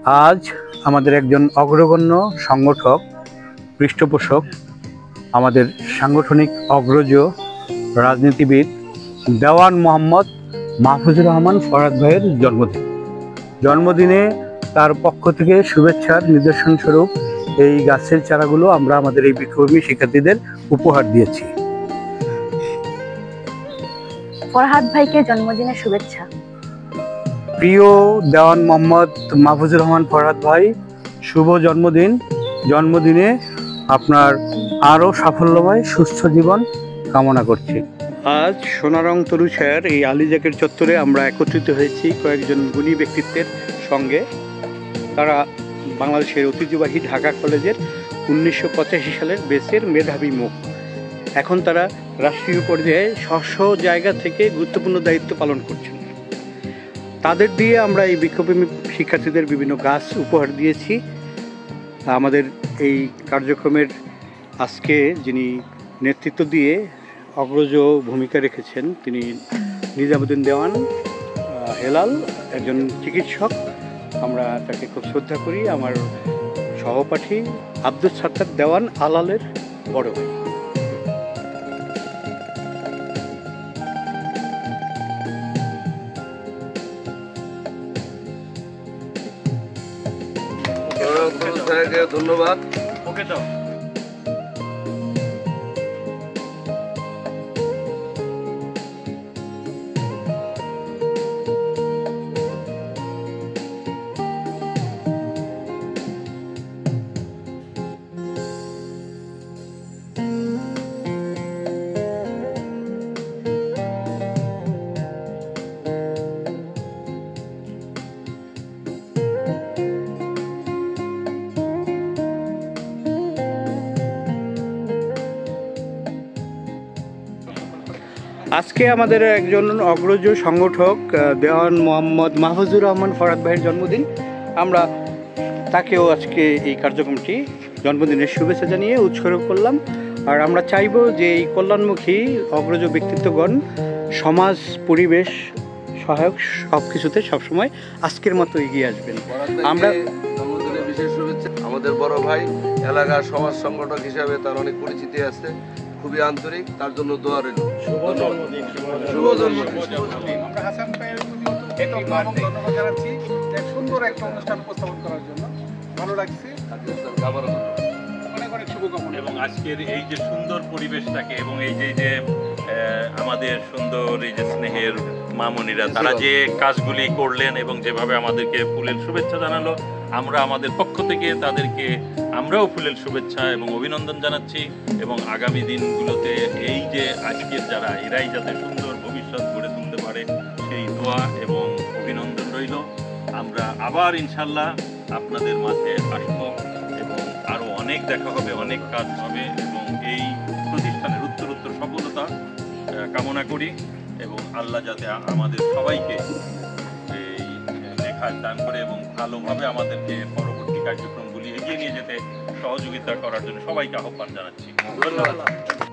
আজ আমাদের একজন অগ্রগণ্য সংগঠক, পৃষ্ঠপোষক, আমাদের সাংগঠনিক অগ্রজ রাজনীতিবিদ দেওয়ান মোহাম্মদ মাহফুজুর রহমান ফরহাদ ভাইয়ের জন্মদিনে তার পক্ষ থেকে শুভেচ্ছার নিদর্শন স্বরূপ এই গাছের চারাগুলো আমরা আমাদের এই বিক্ষোভী শিক্ষার্থীদের উপহার দিয়েছি। ফরহাদ ভাইকে জন্মদিনের শুভেচ্ছা। প্রিয় দেওয়ান মোহাম্মদ মাহফুজুর রহমান ফরহাদ ভাই, শুভ জন্মদিনে আপনার আরও সাফল্যময় সুস্থ জীবন কামনা করছি। আজ সোনারং তরুছায়ার এই আলীজাকের চত্বরে আমরা একত্রিত হয়েছি কয়েকজন গুণী ব্যক্তিত্বের সঙ্গে। তারা বাংলাদেশের ঐতিহ্যবাহী ঢাকা কলেজের 1985 সালের বেসের মেধাবী মুখ। এখন তারা রাষ্ট্রীয় পর্যায়ে স্ব জায়গা থেকে গুরুত্বপূর্ণ দায়িত্ব পালন করছেন। তাদের দিয়ে আমরা এই বিক্ষোভী শিক্ষার্থীদের বিভিন্ন গাছ উপহার দিয়েছি। আমাদের এই কার্যক্রমের আজকে যিনি নেতৃত্ব দিয়ে অগ্রজ ভূমিকা রেখেছেন তিনি নিজামুদ্দিন দেওয়ান হেলাল, একজন চিকিৎসক। আমরা তাকে খুব শ্রদ্ধা করি। আমার সহপাঠী আব্দুল সাত্তার দেওয়ান আলালের বড় ভাই। ধন্যবাদ। ওকে দাও। আজকে আমাদের একজন অগ্রজ সংগঠক দেওয়ান মোহাম্মদ মাহফুজুর রহমান ফরহাদ ভাইয়ের জন্মদিন। আমরা তাকেও আজকে এই কার্যক্রমটি জন্মদিনের শুভেচ্ছা জানিয়ে উৎসর্গ করলাম। আর আমরা চাইব যে এই কল্যাণমুখী অগ্রজ ব্যক্তিত্বগণ সমাজ, পরিবেশ, সহায়ক সব কিছুতে সবসময় আজকের মতো এগিয়ে আসবেন। আমরা জন্মদিনের বিশেষ শুভেচ্ছা। আমাদের বড় ভাই, এলাকার সমাজ সংগঠক হিসাবে তার অনেক পরিচিতি আছে, খুবই আন্তরিক, তার জন্য দোয়া রইল। শুভ জন্মদিন। আমরা হাসান ভাইয়ের ধন্যবাদ জানাচ্ছি সুন্দর একটা অনুষ্ঠান উপস্থাপন করার জন্য। ভালো লাগছে, অনেক শুভকামনা। এবং আজকের এই যে সুন্দর পরিবেশটাকে এবং এই যে আমাদের সুন্দর এই যে স্নেহের মামনিরা তারা যে কাজগুলি করলেন এবং যেভাবে আমাদেরকে ফুলের শুভেচ্ছা জানালো, আমরা আমাদের পক্ষ থেকে তাদেরকে আমরাও ফুলের শুভেচ্ছা এবং অভিনন্দন জানাচ্ছি। এবং আগামী দিনগুলোতে এই যে আজকের যারা এরাই যাতে সুন্দর ভবিষ্যৎ গড়ে তুলতে পারে সেই দোয়া এবং অভিনন্দন রইল। আমরা আবার ইনশাল্লাহ আপনাদের মাঝে আসবো এবং আরও অনেক দেখা হবে, অনেক কাজ হবে এবং এই প্রতিষ্ঠানের উত্তরোত্তর সফলতা কামনা করি। এবং আল্লাহ যাতে আমাদের সবাইকে এই লেখার দান করে এবং ভালোভাবে আমাদেরকে পরবর্তী কার্যক্রমগুলি এগিয়ে নিয়ে যেতে সহযোগিতা করার জন্য সবাইকে আহ্বান জানাচ্ছি। ধন্যবাদ।